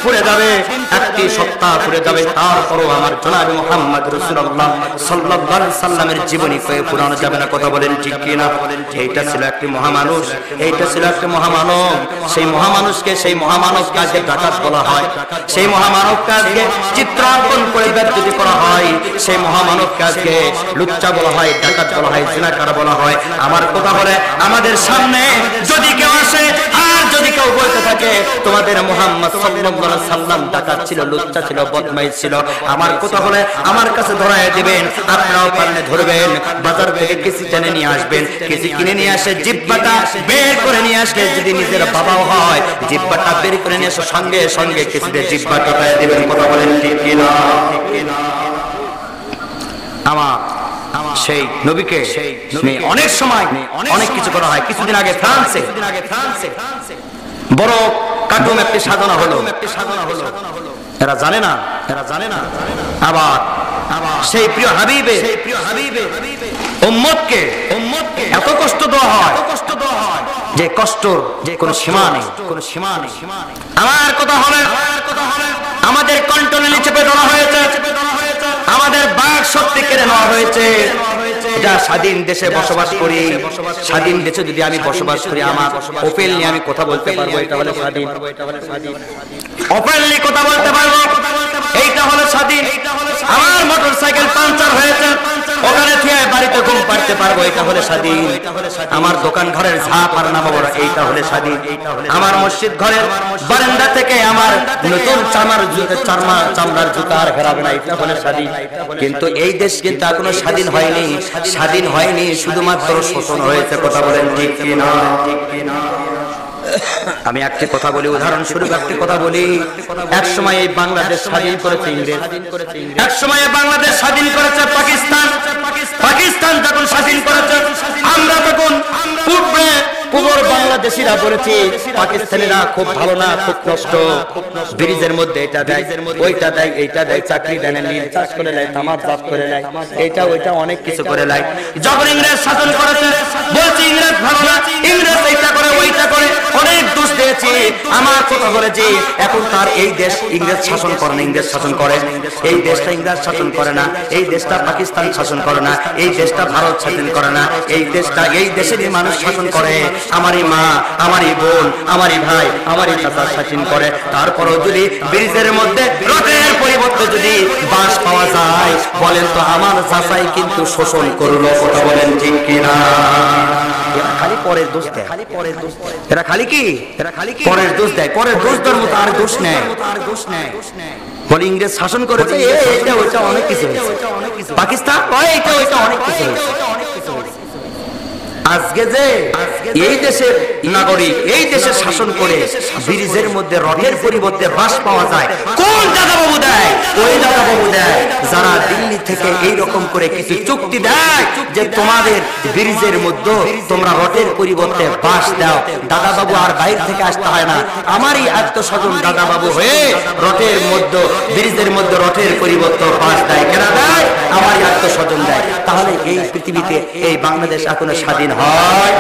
ফুরে যাবে, একটি সপ্তাহ ফুরে যাবে, তারপরও আমার জনাবে মুহাম্মদ রাসূলুল্লাহ সাল্লাল্লাহু আলাইহি সাল্লামের জীবনী কয়ে পুরানো যাবে না। কথা বলেন ঠিক কি না? এইটা ছিল একটি মহামানুষ, এইটা ছিল একটি মহামানব। সেই মহামানুষকে, সেই মহামানব কাজকে ডাকাত বলা হয়, সেই মহামানব কাজকে চিত্রাঙ্কন করে ব্যক্তিত্ব করা হয়, সেই মহামানব কাজকে লুচ্চা বলা হয়, ডাকাত বলা হয়, জিনাকার বলা হয়। আমার কথা হলে আমাদের সামনে যদি কেউ আসে আর যদি কেউ বলতে থাকে তোমাদের মুহাম্মদ সাল্লাল্লাহু আলাইহি সাল্লাম ডাকাত ছিল, লুচ্চা ছিল, বদমাইশ ছিল, আমার কথা হলে আমার কাছে ধরায় দিবেন, আপনারাও পারলে ধরবেন, বাজার থেকে কেসি টেনে নিয়ে আসবেন, কেসি কিনে নিয়ে আসে জিহ্বাটা বের করে নিয়ে আসলে যদি নিজের বাবাও হয় জিহ্বাটা বের করে নিয়ে এসে সঙ্গে সঙ্গে কেসিতে জিহ্বাটা পায় দিবেন। কথা বলেন ঠিক কি না? আমার সেই নবীকে অনেক সময় অনেক কিছু করা হয়। কিছুদিন আগে ফ্রান্সে বড় কার্টুন একটি সাধনা হলো, এরা জানে না, আবার সেই প্রিয় হাবিবে উম্মতকে এত কষ্ট দেওয়া হয় যে কষ্টর যে কোনো সীমা নেই। আমার কথা হলে আমাদের কন্ট্রোলে চেপে ধরা হয়েছে, আমাদের বাক শক্তি কেড়ে নেওয়া হয়েছে। এটা স্বাধীন দেশে বসবাস করি, স্বাধীন দেশে যদি আমি বসবাস করি আমার ওপেনলি আমি কথা বলতে পারবো, এটা হলো স্বাধীন। ওপেনলি কথা বলতে পারবো, এইটা হলো স্বাধীন। আমার মোটরসাইকেল পাংচার হয়েছে, ওখানে থেকে বাড়িতে ঘুম পাড়তে পারবো, এটা হলো স্বাধীন। আমার দোকান ঘরের ঝাঁপ আর নামাবো, এইটা হলো স্বাধীন। আমার মসজিদ ঘরের বারান্দা থেকে আমার নতুন চামড়ার জুতা আর ঘেরাবে না, এটা হলো স্বাধীন। কিন্তু এই দেশ কিন্তু এখনো স্বাধীন হয়নি, স্বাধীন হয়নি, শুধুমাত্র শোষণ হয়েছে। কথা বলেন ঠিক কি না? আমি একটি কথা বলি, উদাহরণস্বরূপ একটি কথা বলি। এক সময় এই বাংলাদেশ স্বাধীন করেছে ইংরেজ, এক সময় বাংলাদেশ স্বাধীন করেছে পাকিস্তান। পাকিস্তান যখন স্বাধীন করেছে আমরা তখন পূর্ব বাংলাদেশিরা বলেছি পাকিস্তানিরা খুব ভালো না, খুব নষ্ট, ব্রিজের মধ্যে এটা দেয়, ওইটা দেয়, এইটা দেয়, চাকরি দেয় না, নীল চাষ করে নেয়, তামাক চাষ করে নেয়, এইটা ওইটা অনেক কিছু করে নেয়। যখন ইংরেজ শাসন করেছে বলছি ইংরেজ ভালো না, ইংরেজ এইটা করে ওইটা করে অনেক দোষ দিয়েছি। আমার কথা বলে যে এখন তার এই দেশ ইংরেজ শাসন করে না, ইংরেজ শাসন করে, এই দেশটা ইংরেজ শাসন করে না, এই দেশটা পাকিস্তান শাসন করে না, এই দেশটা ভারত শাসন করে না, এই দেশটা এই দেশেরই মানুষ শাসন করে। আমারই মা, আমারই বোন, আমারই ভাই, আমারই চাচা শাসন করে। তারপরও যদি ব্রিজের মধ্যে রথের পরিবর্তে যদি বাঁশ পাওয়া যায়, বলেন তো আমার চাচাই কিন্তু শোষণ করলো। কথা বলেন ঠিক কিনা? এরা খালি পরের দোষ দেয়, এরা খালি কি, এরা খালি কি পরের দোষ দেয়, পরের দোষ দেওয়ার মতো আর দোষ নেয়। বলে ইংরেজ শাসন করেছে, এইটা ওইটা অনেক কিছু হয়েছে, পাকিস্তান এইটা ওইটা অনেক কিছু হয়েছে। আজকে যে এই দেশের নাগরিক এই দেশে শাসন করে ব্রিজের মধ্যে রথের পরিবর্তে বাঁশ পাওয়া যায়, কোন দাদা বাবু দেয়? ওই দাদা বাবু দেয় যারা দিল্লি থেকে এই রকম করে কিছু চুক্তি দেয় যে তোমাদের ব্রিজের মধ্যে তোমরা রথের পরিবর্তে বাঁশ দাও। দাদা বাবু আর বাইরে থেকে আসতে হয় না, আমারই আত্মস্বজন দাদা বাবু হয়ে রথের মধ্যে ব্রিজের মধ্যে রথের পরিবর্তে বাঁশ দেয়। কেনা দেয়? আমারই আত্মস্বজন দেয়। তাহলে এই পৃথিবীতে এই বাংলাদেশ এখনো স্বাধীন হয়?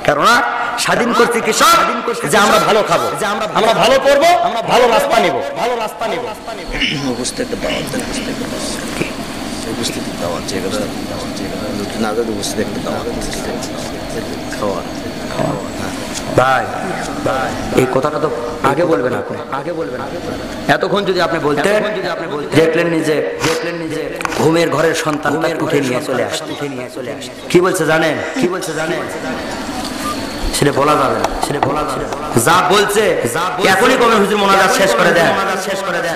কেননা স্বাধীন করতে কি সব যে আমরা ভালো খাবো, আমরা ভালো করবো, আমরা ভালো রাস্তা নেব, ভালো রাস্তা নেব। বুঝতে একটা দাওয়াত দেন, বুঝতে একটা দাওয়াত, যে কথা নতুন আগে বুঝতে একটা দাওয়াত খাওয়া। ভাই এই কথাটা তো আগে বলবেন, আপনি আগে বলবেন। এতক্ষণ যদি আপনি বলতেন, দেখলেন নিজে ঘুমের ঘরের সন্তান উঠে নিয়ে চলে আসছে, কি বলছে জানেন? কি বলছে জানেন? সেটা বলা যাবে না, সেটা বলা যাবে না। যা বলছে এখনই কবে হুজুর মোনাজাত শেষ করে দেন, শেষ করে দেন।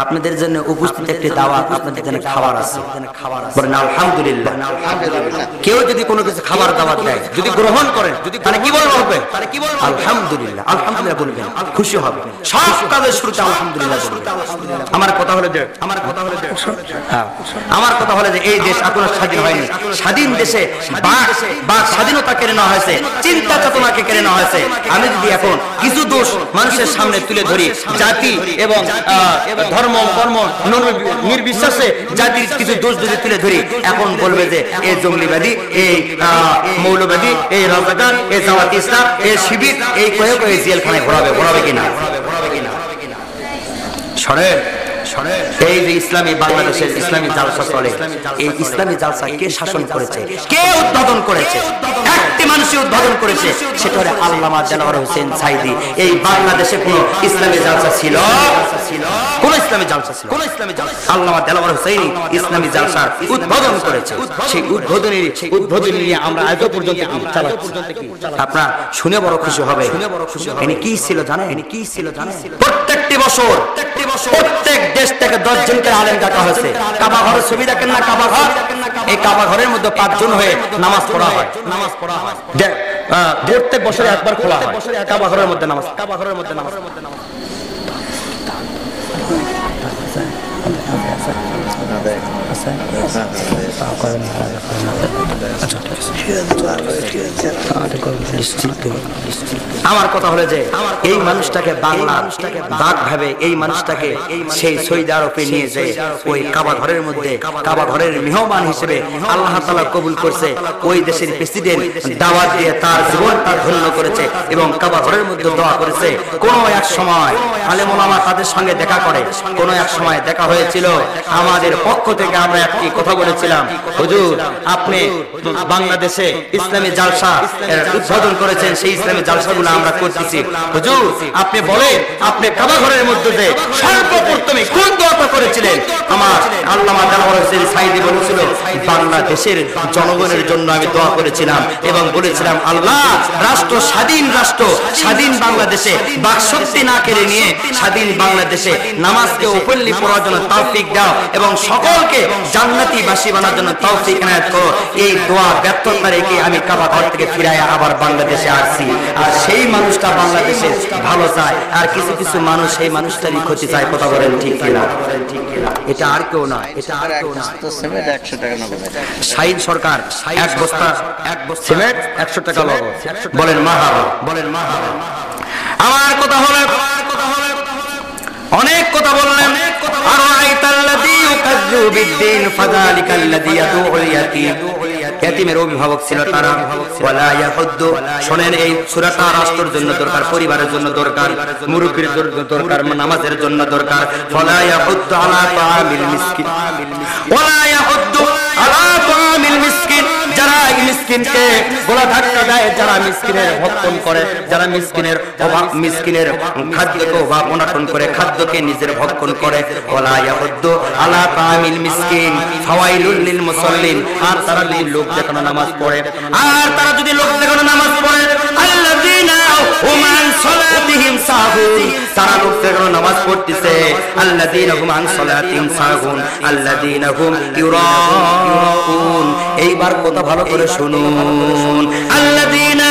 আপনাদের জন্য উপস্থিত একটি দাওয়াত, আপনাদের জন্য খাবার আছে, বলেন আলহামদুলিল্লাহ। কেউ যদি কোনো কিছু খাবার দাওয়াত দেয়, যদি গ্রহণ করেন, তাহলে কি বলবে? আলহামদুলিল্লাহ, আলহামদুলিল্লাহ বলবেন, খুশি হবে। সব কাজের শুরুতে আলহামদুলিল্লাহ বলবেন। আমার কথা হলো যে আমার কথা হলো যে এই দেশ এখনো স্বাধীন হয়নি। স্বাধীন দেশে বা স্বাধীনতা কেড়ে নেওয়া হয়েছে, চিন্তা চেতনাকে কেড়ে নেওয়া হয়েছে। আমি যদি এখন কিছু দোষ মানুষের সামনে তুলে ধরি, জাতি এবং ধর্ম কর্ম নির্বিশ্বাসে জাতির কিছু দোষ যদি তুলে ধরি, এখন বলবে যে এই জঙ্গলিবাদী, এই মৌলবাদী, এই রাজাকার, এই জামাত ইসলাম, এই শিবির, এই কয়ে কয়ে জেলখানায় ঘোরাবে কিনা? এই যে ইসলামী বাংলাদেশের ইসলামী জালসা চলে, এই ইসলামী জালসা কে শাসন করেছে, কে উদ্বোধন করেছে? একটি মানুষই উদ্বোধন করেছে, সেটা হলো আল্লামা দেলোয়ার হোসেন সাঈদী। এই বাংলাদেশে কোন ইসলামী জালসা ছিল? কোন ইসলামী জালসা ছিল? আল্লামা দেলোয়ার হোসেন ইসলামী জালসার উদ্বোধন করেছে। সেই উদ্বোধনী নিয়ে আমরা আজও পর্যন্ত চালাচ্ছি। আপনারা শুনে বড় খুশি হবে। এনি কি ছিল জানেন? প্রত্যেকটি বছর প্রত্যেক দেশ থেকে 10 জনকে আলেম ডাকা হয়েছে। কাবা ঘরের ছবি দেখেন না? কাবা ঘর, এই কাবা ঘরের মধ্যে 5 জন হয়ে নামাজ পড়া হয়। প্রত্যেক বছরে একবার খোলা হয় কাবা ঘরের মধ্যে নামাজ। আমার কথা হলো যে এই মানুষটাকে বাংলার বাঘ ভাবে এই মানুষটাকে সেই সৌদি আরবে নিয়ে যায় ওই কাবা ঘরের মধ্যে কাবা ঘরের মেহমান হিসেবে আল্লাহ তাআলা কবুল করছে। ওই দেশের প্রেসিডেন্ট দাওয়াত দিয়ে তার জীবনটা ধন্য করেছে এবং কাবা ঘরের মধ্যে দোয়া করেছে। কোন এক সময় আলেম ওলামা তাদের সঙ্গে দেখা করে, কোন এক সময় দেখা হয়েছিল। আমাদের পক্ষ থেকে আমরা একটি কথা বলেছিলাম, হুজুর আপনি বাংলাদেশে ইসলামী জালসা উদ্বোধন করেছেন, সেই ইসলামী জালসাগুলো আমরা করতেছি। হুজুর আপনি বলেন আপনি কাবা ঘরের মধ্যে দিয়ে সর্বপ্রথমে কোন দোয়াটা করেছিলেন? আমার আল্লামা দেলোয়ার হোসেন সাঈদী বলেছিল, বাংলাদেশের জনগণের জন্য আমি দোয়া করেছিলাম এবং বলেছিলাম আল্লাহ রাষ্ট্র স্বাধীন রাষ্ট্র স্বাধীন বাংলাদেশে বাকশক্তি না কেড়ে নিয়ে স্বাধীন বাংলাদেশে নামাজকে ওপেনলি পড়ার জন্য তৌফিক দাও এবং সকলকে জান্নাতি বাসী বানানোর জন্য তৌফিক এনায়েত করো। এই দোয়া ব্যর্থতা রেখে আমি কাবা ঘর থেকে ফিরায় আবার বাংলাদেশে আসছি। আর সেই মানুষটা বাংলাদেশে ভালো চায়, আর কিছু কিছু মানুষ সেই মানুষটারই ক্ষতি চায়। কথা বলেন ঠিক কিনা? এটা আর কেউ নয়, এটা আর কেউ নয়। শাহিন সরকার এক বস্তা সিমেন্ট 100 টাকা লাগবে। বলেন মারহাবা, বলেন মারহাবা। আমার কথা হলো অনেক কথা বললেন। আর আইতাল্লাযী ইউকাযযিবু বিদ্দীন ফাযালিকাল্লাযী ইয়াদউল ইয়াতীম। ইয়াতীমের অভিভাবক ছিল তারা। ওয়ালা ইয়াহুদ্দু, শুনেন এই সূরাটা রাষ্ট্রের জন্য দরকার, পরিবারের জন্য দরকার, মুরব্বির জন্য দরকার, নামাজের জন্য দরকার। ওয়ালা ইয়াহুদ্দু আলা তাআমিল মিসকিন, ওয়ালা ইয়াহুদ্দু আলা তাআমিল মিসকিন। যারা মিসকিনকে গোলা ধাক্কা দেয়, যারা মিসকিনের ভক্ষণ করে, যারা মিসকিনের অভাব মিসকিনের খাদ্যকে অভাব অনটন করে, খাদ্যকে নিজের ভক্ষণ করে। ওয়ালা ইয়াহুদ্দু আলা তাআমিল মিসকিন ফাওয়াইলুল লিল মুসাল্লিন। আর তারা যদি লোক দেখানো নামাজ পড়ে, আর তারা যদি লোক দেখানো নামাজ পড়ে, আল্লাযীনা হুম আন সালাতিহিম সাহুন, তারা লোক দেখানো নামাজ পড়তেছে। আল্লাযীনা হুম আন সালাতিহিম সাহুন আল্লাযীনা হুম ইউরাউন। এইবার কথা ভালো করে শুনুন। আল্লাযীনা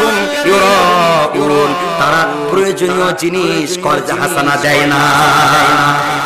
হুম ইউরাউন, তারা প্রয়োজনীয় জিনিস কর্জা হাসানা দেয় না।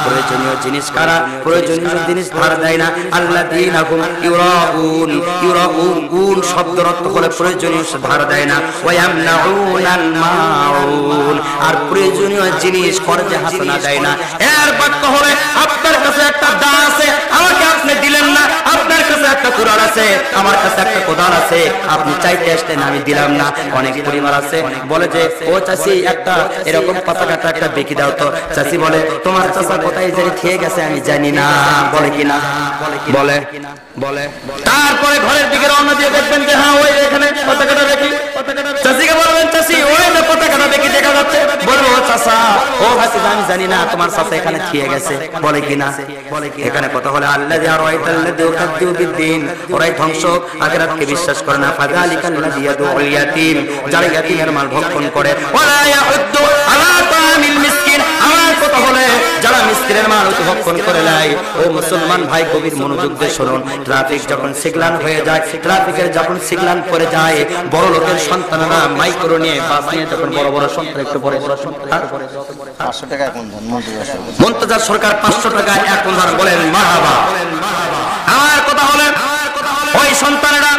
প্রয়োজনীয় জিনিস কারা? প্রয়োজনীয় জিনিস ধার দেয় না। আল্লাযীনা হুম ইউরাউন, ইউরাউন শব্দের অর্থ হলো প্রয়োজনীয় ধার দেয় না। ওয়া ইয়ামনাউনাল মাউন, আর প্রয়োজনীয় জিনিস কর্জা হাসানা দেয় না। এর বাক্য হলো আপনার কাছে একটা দা আছে, আমাকে আপনি দিলেন না। আপনার কাছে একটা কুরআন আছে, আমার কাছে একটা কোদাল আছে, আপনি চাইতে আসলেন আমি দিলাম না। অনেক পরিবার আছে বলে যে ও চাচি একটা এরকম পাতা কাটা একটা বেকি দাও তো। চাচি বলে তোমার চাচা কোথায় জানি খেয়ে গেছে আমি জানি না। বলে কিনা? বলে বলে। তারপরে ঘরের দিকে রওনা দিয়ে দেখবেন যে হ্যাঁ ওই এখানে পাতা কাটা বেকি। চাচিকে বলবেন চাচি ওই যে পাতা কাটা বেকি দেখা যাচ্ছে। বলবো ও চাচা ও ভাতিজা আমি জানি না, তোমার চাচা এখানে খেয়ে গেছে। বলে কিনা? এখানে কথা হলো আল্লাযী আরাইতাল্লাযী ইউকাযযিবু বিদ্দীন, ওরাই ধ্বংস, আখিরাতকে বিশ্বাস করে না। ফাযালিকাল্লাযী ইয়াদউল ইয়াতীম, যারা ইয়াতীমের মাল ভক্ষণ করে। ওয়ালা ইয়াহুদ্দু আলা তাআমিল মিসকিন, আমার কথা হলো যারা মিসকিনের মাল ভক্ষণ করে নেয়। ও মুসলমান ভাই গভীর মনোযোগ দিয়ে শুনুন। ট্রাফিক যখন সিগন্যাল হয়ে যায়, ট্রাফিকের যখন সিগন্যাল পড়ে যায়, বড় লোকের সন্তানরা মাইক্রো নিয়ে বাস নিয়ে যখন বড় বড় সন্তান একটু বড় বড় সন্তান 500 টাকা এখন মুনতাজার সরকার 500 টাকা এখন ধর। বলেন মারহাবা। আমার কথা হলো ওই সন্তানেরা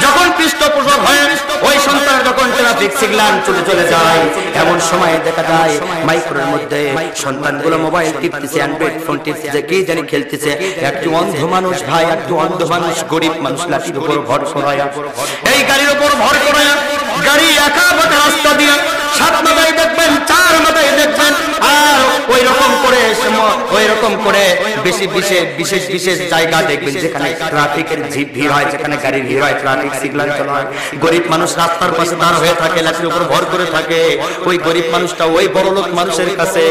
যখন পৃষ্ঠপোষক হয়, ওই সন্তান যখন ট্রাফিক সিগন্যাল চলে যায়, এমন সময় দেখা যায় মাইক্রোর মধ্যে সন্তানগুলো মোবাইল টিপতেছে, অ্যান্ড্রয়েড ফোন টিপতেছে, কি জানি খেলতেছে। একটু অন্ধ মানুষ ভাই, একটু অন্ধ মানুষ গরিব মানুষ লাঠির উপর ভর করায়া, এই গাড়ির উপর ভর করায়া গাড়ি একা বাঁকা রাস্তা দিয়ে সাত মাথায় দেখবেন, চার মাথায় দেখবেন। আর ওই রকম করে বিশেষ বিশেষ জায়গা দেখবেন যেখানে ট্রাফিকের ভিড় হয়, যেখানে গাড়ির ভিড় হয়, ট্রাফিক সিগন্যাল চলা হয়। গরিব মানুষ রাস্তার পাশে দাঁড় হয়ে থাকে, লাঠির উপর ভর করে থাকে। ওই গরিব মানুষটা ওই বড়লোক মানুষের কাছে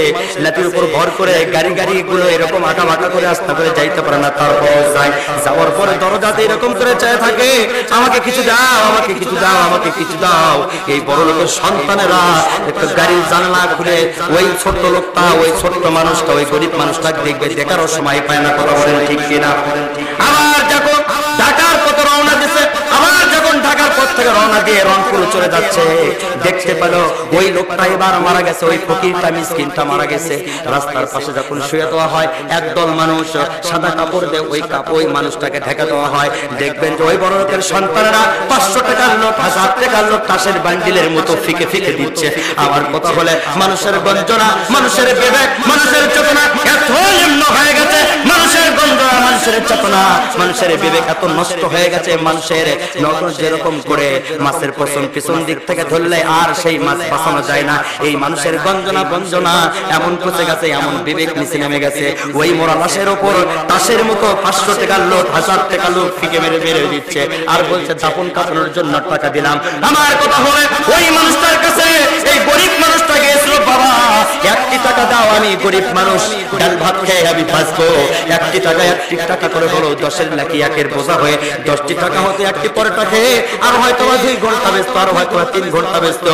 লাঠির উপর ভর করে গাড়ি গুলো এরকম আঁকা বাঁকা করে আস্তে করে যাইতে পারে না। তারপর যায়, যাওয়ার পরে দরজাতে এরকম করে চেয়ে থাকে, আমাকে কিছু দাও, আমাকে কিছু দাও, আমাকে কিছু দাও। এই বড় লোকের সন্তানেরা একটা গাড়ির জানলা খুলে ওই ছোট্ট লোকটা, ওই ছোট্ট মানুষটা, ওই গরিব মানুষটা দেখবে, দেখারও সময় পায় না। কথা বলেন ঠিক কিনা? আবার যখন ঢাকার পথে রওনা দিছে, আবার যখন ঢাকার পথ থেকে রওনা দিয়ে রংপুর চলে যাচ্ছে, দেখতে পেল ওই লোকটা এবার মারা গেছে, ওই ফকিরটা মিসকিনটা মারা গেছে। রাস্তার পাশে যখন শুয়ে দেওয়া হয়, একদল মানুষ সাদা কাপড় দিয়ে ওই মানুষটাকে ঢেকে দেওয়া হয়। দেখবেন যে ওই বড় লোকের সন্তানেরা 500 টাকার নোট, 1000 টাকার নোট তাসের বান্ডিলের মতো ফিকে ফিকে দিচ্ছে। আমার কথা বলে মানুষের গঞ্জনা, মানুষের বিবেক, মানুষের চেতনা এত নিম্ন হয়ে গেছে, মানুষের গঞ্জনা, মানুষের চেতনা, মানুষের বিবেক এত নষ্ট হয়ে গেছে। মানুষের নগর যেরকম করে মাছের পিছন দিক থেকে ধরলে আর সেই মাছ বাঁচানো যায় না, এই মানুষের গঞ্জনা এমন পচে গেছে, এমন বিবেক নিচে নেমে গেছে। ওই মোরা লাশের উপর তাসের মতো 500 টাকার লোট, 1000 টাকার লোট ফিকে মেরে দিচ্ছে, আর বলছে দাফন কাফনের জন্য টাকা দিলাম। আমার কথা হলে ওই মানুষটার কাছে এই গরিব মানুষটা গিয়েছিল, বাবা 1 টাকা দাও, আমি গরিব মানুষ, ডাল ভাত খেয়ে আমি বাঁচবো। 1 টাকা করে হলো 10-এর নাকি 1-এর বোঝা হয়ে 10টি টাকা হতে 1টি পরোটা খেয়ে আর হয়তো 2 ঘন্টা ব্যস্ত, আর হয়তো 3 ঘন্টা ব্যস্ত,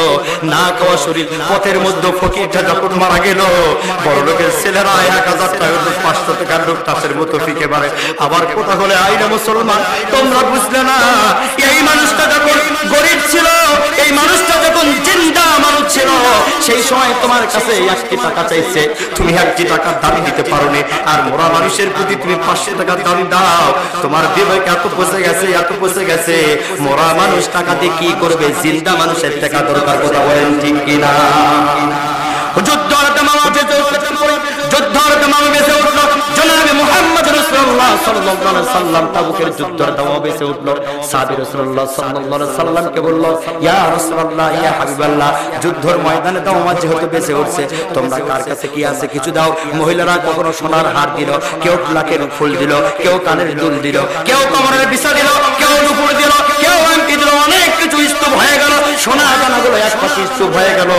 না খাওয়া শরীর। পথের মধ্যে ফকিরটা যখন মারা গেল, বড় লোকের ছেলেরা 1000 টাকা 500 টাকার লোক তাসের মতো ফিকে মারে। আবার কথা হলে আইনা মুসলমান, তোমরা বুঝলে না, এই মানুষটা যখন গরিব ছিল, এই মানুষটা যখন জিন্দা মানুষ ছিল, সেই সময় তোমার কাছে 1টি টাকা চাইছে, তুমি 1টি টাকার দাম দিতে পারো নি, আর মোরা মানুষের প্রতি তুমি 500 টাকার দাম দাও। তোমার বিবেক এত পচে গেছে, এত পচে গেছে, মোরা মানুষ টাকা দিয়ে কি করবে? জিন্দা মানুষের টাকা দরকার। কথা বলেন ঠিক কিনা? যুদ্ধর তামামা বেঁচে উঠল, জনাবে মুহাম্মদ রাসূলুল্লাহ সাল্লাল্লাহু আলাইহি সাল্লাম তাবুকের যুদ্ধর তামামা বেঁচে উঠল। সাহাবী রাসূলুল্লাহ সাল্লাল্লাহু আলাইহি সাল্লামকে বলল, ইয়া রাসূলুল্লাহ, ইয়া হাবিবাল্লাহ, যুদ্ধর ময়দানে তামামা যেহেতু বেঁচে উঠছে, তোমরা কার কাছে কি আছে কিছু দাও। মহিলারা কখনো সোনার হার দিল, কেউ লাখের ফুল দিল, কেউ কানের দুল দিল, কেউ কমরের বিছা দিল, কেউ নুপুর দিল, কেউ আংটি দিল, অনেক কিছু স্তূপ হয়ে গেল, সোনা দানাগুলো এক পাশে স্তূপ হয়ে গেল।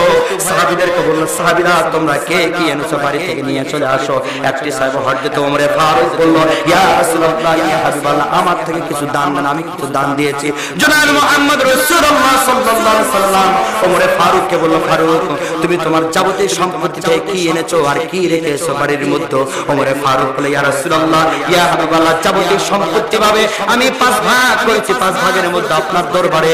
সাহাবীদেরকে বলল, সাহাবীরা তোমরা কে কি এনেছো বাড়ি থেকে নিয়ে চলে আসো। একটি সাহেব হযরত ওমর ফারুক বলল, ইয়া রাসূলুল্লাহ, ইয়া হাবিবাল্লাহ, আমার থেকে কিছু দান দেন, আমি কিছু দান দিয়েছি। জনাব মুহাম্মদ রাসূলুল্লাহ সাল্লাল্লাহু আলাইহি সাল্লাম ওমর ফারুককে বলল, ফারুক তুমি তোমার যাবতীয় সম্পত্তি থেকে কি এনেছো আর কি রেখেছো বাড়ির মধ্যে? ওমর ফারুক বলে, ইয়া রাসূলুল্লাহ, ইয়া হাবিবাল্লাহ, যাবতীয় সম্পত্তি ভাবে আমি 5 ভাগ করেছি, 5 ভাগের মধ্যে আপনার দরবারে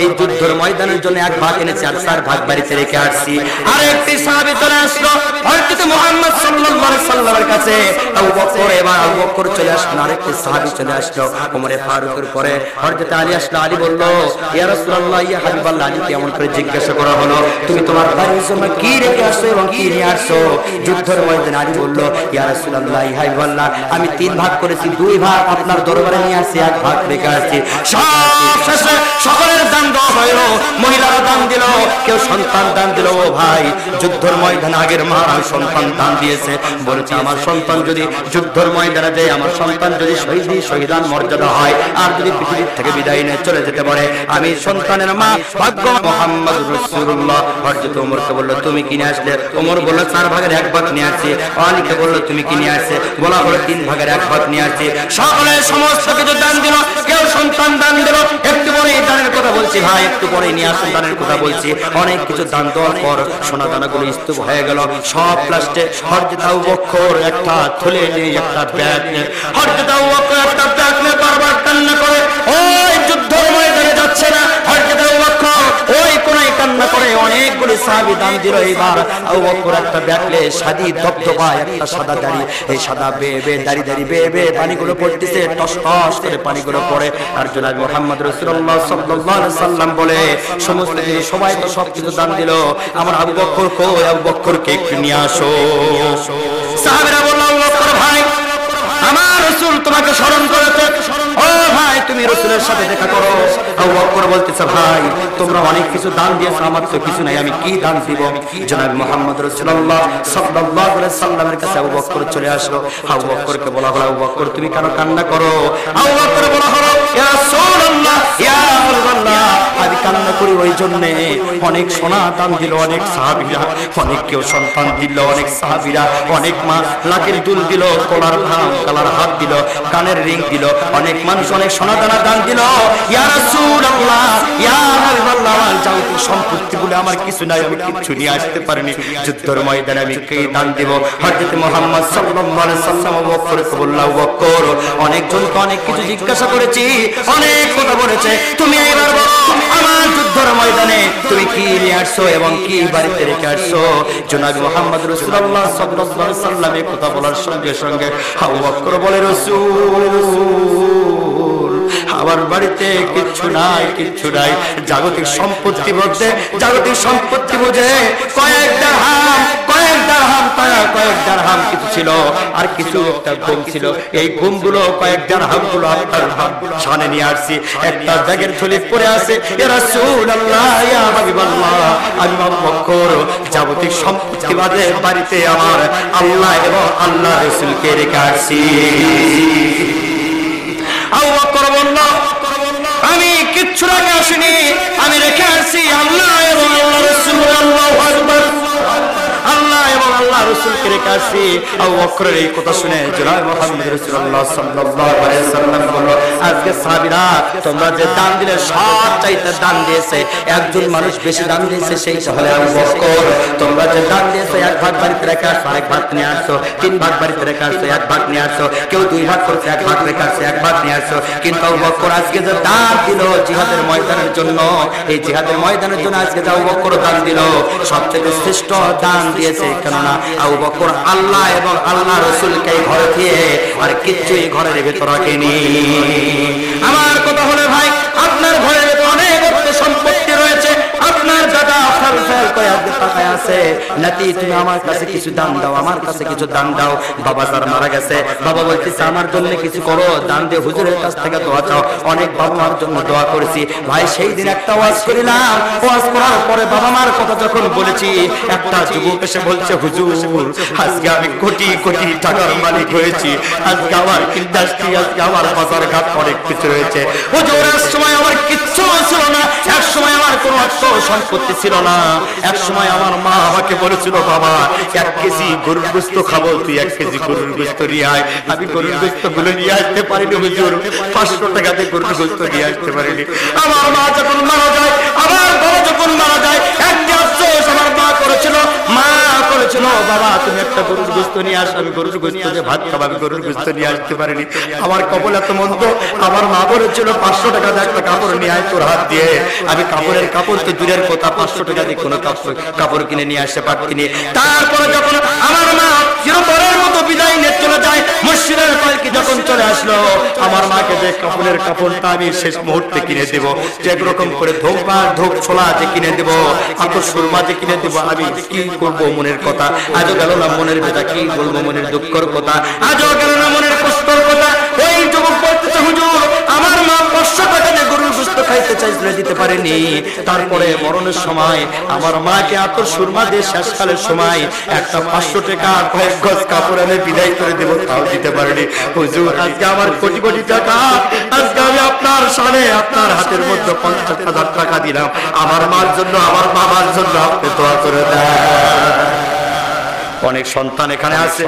এই যুদ্ধের ময়দানের জন্য 1 ভাগ এনেছি, আর 4 ভাগ বাড়িতে রেখে আসছি। আর একটি সাহাবী চলে আসলো হযরত মুহাম্মদ সাল্লাল্লাহু আলাইহি সাল্লামের কাছে। আবু বকর, এবার আবু বকর চলে আসলো, আরেকটি সাহাবী চলে আসলো। ওমর ফারুকের পরে হযরত আলী আসলো। আলী বলল, ইয়া রাসূলুল্লাহ, ইয়া হাবিবাল্লাহ, আলী কেমন করে জিজ্ঞাসা করা হলো, তুমি তোমার বাড়ির জন্য কি রেখে আসছো এবং কি নিয়ে আসছো যুদ্ধের ময়দানে? আলী বলল, ইয়া রাসূলুল্লাহ, ইয়া হাবিবাল্লাহ, আমি 3 ভাগ করেছি, 2 ভাগ আপনার দরবারে নিয়ে আসছি, 1 ভাগ রেখে আসছি। শেষে সকলের দান দেওয়া হলো, মহিলারা দান দিল, কেউ সন্তান দান দিল। ও ভাই, যুদ্ধের ময়দানে আগের মহারাজ সন্তান দান দিয়েছে, বলেছে আমার সন্তান যদি যুদ্ধের ময়দানে যায়, আমার সন্তান যদি শহীদান মর্যাদা হয়, আর যদি পৃথিবীর থেকে বিদায় নিয়ে চলে যেতে পারে, আমি সন্তানের মা ভাগ্য। মুহাম্মদ রাসূলুল্লাহ হযরত ওমরকে বলল, তুমি কি নিয়ে আসলে? ওমর বলল, 4 ভাগের 1 ভাগ নিয়ে আসছি। আলীকে বলল, তুমি কি নিয়ে আসছে? বলা হলো 3 ভাগের 1 ভাগ নিয়ে আসছি। সকলে সমস্ত কিছু দান দিল, কেউ সন্তান দান দিল। একটু পরে এই দানের কথা বলছি ভাই, একটু পরে নিয়ে আসুন দানের কথা বলছি। অনেক কিছু দান দেওয়ার পর সোনা দানাগুলো স্তূপ হয়ে গেল। সব লাস্টে হযরত আবু বকর একটা থলে নিয়ে, একটা ব্যাগ নিয়ে, হযরত আবু বকর একটা ব্যাগ নিয়ে বারবার কান্না করে, ওই যুদ্ধের ময়দানে যাচ্ছে না। হযরত আবু বকর ওই কোনায় কান্না করে, অনেকগুলো সাহাবী দান দিল। এইবার আবু বকর একটা ব্যাগ নিয়ে, সাদি দবদবা একটা সাদা দাড়ি, এই সাদা বেয়ে দাড়ি পানিগুলো পড়তেছে, টস টস করে পানিগুলো পড়ে। আর জনাব মুহাম্মদ রাসূলুল্লাহ সাল্লাল্লাহু আলাইহি সাল্লাম বলে, সমস্ত কিছু সবাই তো সবকিছু দান দিল, আমার আবু বকর কই? আবু বকরকে একটু নিয়ে আসো। সাহাবীরা বলল, আবু বকর ভাই, আমার রাসূল তোমাকে স্মরণ করেছে। ও ভাই তুমি রাসূলের সাথে দেখা করো। আবু বকর বলতেছে ভাই তোমরা অনেক কিছু দান দিয়েছো, আমার তো কিছু নাই, আমি কি দান দিব? জনাব মুহাম্মদ রাসূলুল্লাহ সাল্লাল্লাহু আলাইহি সাল্লামের কাছে আবু বকর চলে আসলো। আবু বকরকে বলা হলো আবু বকর তুমি কেন কান্না করো? আবু বকর বলা হলো ইয়া রাসূলুল্লাহ ইয়া হাবিবাল্লাহ আমি কান্না করি ওই জন্য অনেক সোনা দান দিল অনেক সাহাবীরা, অনেক কেউ সন্তান দিল অনেক সাহাবীরা, অনেক মা লাকের দুল দিল, কলার ভাঙ কালার হাত দিল, কানের রিং দিল, অনেক মানুষ অনেক সোনা দানা দান দিল। ইয়া রাসূলুল্লাহ ইয়া হাবিবাল্লাহ যাও সম্পত্তি বলে আমার কিছু নাই, আমি কিছু নিয়ে আসতে পারিনি, যুদ্ধের ময়দানে আমি কে দান দিব? হযরত মুহাম্মদ সাল্লাল্লাহু আলাইহি সাল্লাম আবু বকরকে বলল আবু বকর অনেকজনকে অনেক কিছু জিজ্ঞাসা করেছি, অনেক কথা বলেছে, তুমি এবার বলো আমার যুদ্ধের ময়দানে তুমি কি নিয়ে আসছো এবং কি বাড়িতে রেখে আসছো? জনাব মুহাম্মদ রাসূলুল্লাহ সাল্লাল্লাহু আলাইহি সাল্লাম এই কথা বলার সঙ্গে সঙ্গে আবু বকর বলে রাসূল আমার বাড়িতে কিচ্ছু নাই, কিচ্ছু নাই। জাগতিক সম্পত্তি বলতে জাগতিক সম্পত্তি বোঝে কয়েক দিরহাম কিছু ছিল, আর কিছু একটা গম ছিল, এই গমগুলো কয়েক দিরহাম গুলো আপনার সামনে নিয়ে আসছি, একটা ব্যাগের থলি পড়ে আছে। ইয়া রাসূলুল্লাহ ইয়া হাবিবাল্লাহ আমি আবু বকর জাগতিক সম্পত্তি বাদে বাড়িতে আমার আল্লাহ এবং আল্লাহ রাসূলকে রেখে আসছি। আবু বকর বলল আমি কিচ্ছু রেখে আসিনি, আমি রেখে আসছি আল্লাহ এবং আল্লাহ রাসূল। আল্লাহু আকবার আল্লাহ এবং আল্লাহ রাসূলকে রেখে আসছি। আবু বকরের এই কথা শুনে জনাব মুহাম্মদ রাসূলুল্লাহ সাল্লাল্লাহু আলাইহি সাল্লাম বলল আজকে সাহাবীরা তোমরা যে দান দিলে সব চাইতে দান দিয়েছে, একজন মানুষ বেশি দান দিয়েছে সেই হলে আবু বকর। তোমরা যে দান দিয়েছো এক ভাগ বাড়িতে রেখে আসছো, আরেক ভাগ নিয়ে আসছো, তিন ভাগ বাড়িতে রেখে আসছো, এক ভাগ নিয়ে আসছো, কেউ দুই ভাগ করছে, এক ভাগ রেখে আসছে, এক ভাগ নিয়ে আসছো। কিন্তু আবু বকর আজকে যে দান দিল জিহাদের ময়দানের জন্য, এই জিহাদের ময়দানের জন্য আজকে যে আবু বকর দান দিল সবচেয়ে শ্রেষ্ঠ দান দিয়েছে, কেননা আবু বকর আল্লাহ এবং আল্লাহ রাসূলকে ঘরে দিয়ে আর কিচ্ছুই ঘরের ভেতর রাখেনি। আমার কথা হলো ভাই আপনার ঘরের ভেতর অনেক অর্থ সম্পত্তি রয়েছে, আপনার দাদা ফেল করে আজকে টাকায় আছে, নাতি তুমি আমার কাছে কিছু দান দাও, আমার কাছে কিছু দান দাও। বাবা যার মারা গেছে, বাবা বলতেছে আমার জন্য কিছু করো, দান দিয়ে হুজুরের কাছ থেকে দোয়া চাও। অনেক বাবা মার জন্য দোয়া করেছি ভাই, সেই দিন একটা ওয়াজ করিলাম, ওয়াজ করার পরে বাবা মার কথা যখন বলেছি একটা যুবক এসে বলছে হুজুর আজকে আমি কোটি কোটি টাকার মালিক হয়েছি, আজকে আমার ইন্ডাস্ট্রি, আজকে আমার বাজার ঘাট অনেক কিছু রয়েছে। হুজুর এক সময় আমার কিচ্ছু ছিল না, এক সময় আমার কোনো অর্থ সম্পত্তি ছিল না, এক সময় আমার মা আমাকে বলেছিল বাবা 1 কেজি গরুর গোশত খাবো, তুই 1 কেজি গরুর গোশত নিয়ে আয়। আমি গরুর গোশত গুলো নিয়ে আসতে পারিনি হুজুর, 500 টাকাতে গরুর গোশত নিয়ে আসতে পারিনি। আমার মা যখন মারা যায়, আমার বাবা যখন মারা যায়, একটা আফসোস আমার মা করেছিল, মা করেছিল বাবা তুমি একটা গরুর গোশত নিয়ে আস, আমি গরুর গোশত দিয়ে ভাত খাবো, আমি গরুর গোশত নিয়ে আসতে পারিনি। আমার কপাল এত মন্দ, আমার মা বলেছিল 500 টাকা দিয়ে একটা কাপড় নিয়ে আয় তোর হাত দিয়ে। আমি কাপড় তো দূরের কথা, 500 টাকা দিয়ে কোনো কাপড় কিনে নিয়ে আসতে পারতিনি। তারপরে যখন আমার মা চিরতরের মতো বিদায় নিয়ে চলে যায়, মসজিদের পালকি যখন চলে আসলো, আমার মাকে যে কাপড়ের কাপড়টা আমি শেষ মুহূর্তে কিনে দেব, যে একরকম করে ধোপ ছোলা যে কিনে দেব, আতর সুরমা যে কিনে দেব, আমি কি করবো মনের কথা আজও গেল না, মনের বেদা কি বলবো, মনের দুঃখের কথা আজও গেল না, মনের কষ্টের কথা। ওই যুবক বলতেছে হুজুর আমার মা 500 টাকা দিয়ে গরুর গোশত খাইতে চাইছিল, দিতে পারেনি। তারপরে মরণের সময় আমার মাকে আতর সুরমা দিয়ে শেষকালের সময় একটা 500 টাকা কয়েক গজ কাপড় এনে বিদায় করে দেব, তাও দিতে পারেনি। হুজুর আজকে আমার কোটি কোটি টাকা, আজকে আমি আপনার সামনে আপনার হাতের মধ্যে 50,000 টাকা দিলাম, আমার মার জন্য, আমার বাবার জন্য আপনি দোয়া করে দেন। অনেক সন্তান এখানে আছে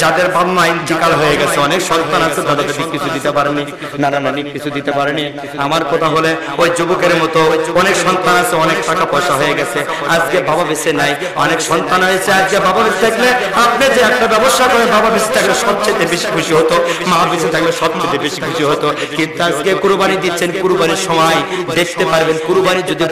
যাদের বাবা মা ইন্তিকাল হয়ে গেছে, অনেক সন্তান আছে দাদা দাদি কিছু দিতে পারেনি, নানা নানি কিছু দিতে পারেনি। আমার কথা হলে ওই যুবকের মতো অনেক সন্তান আছে, অনেক টাকা পয়সা হয়ে গেছে, আজকে বাবা বেঁচে নাই। অনেক সন্তান হয়েছে আজকে বাবা বেঁচে থাকলে আপনি যে একটা ব্যবসা করে বাবা বেঁচে থাকলে সবচেয়ে বেশি খুশি হতো, মা বেঁচে থাকলে সবচেয়ে বেশি খুশি হতো। কিন্তু আজকে কুরবানি দিচ্ছেন, কুরবানির সময় দেখতে পারবেন কুরবানি যদি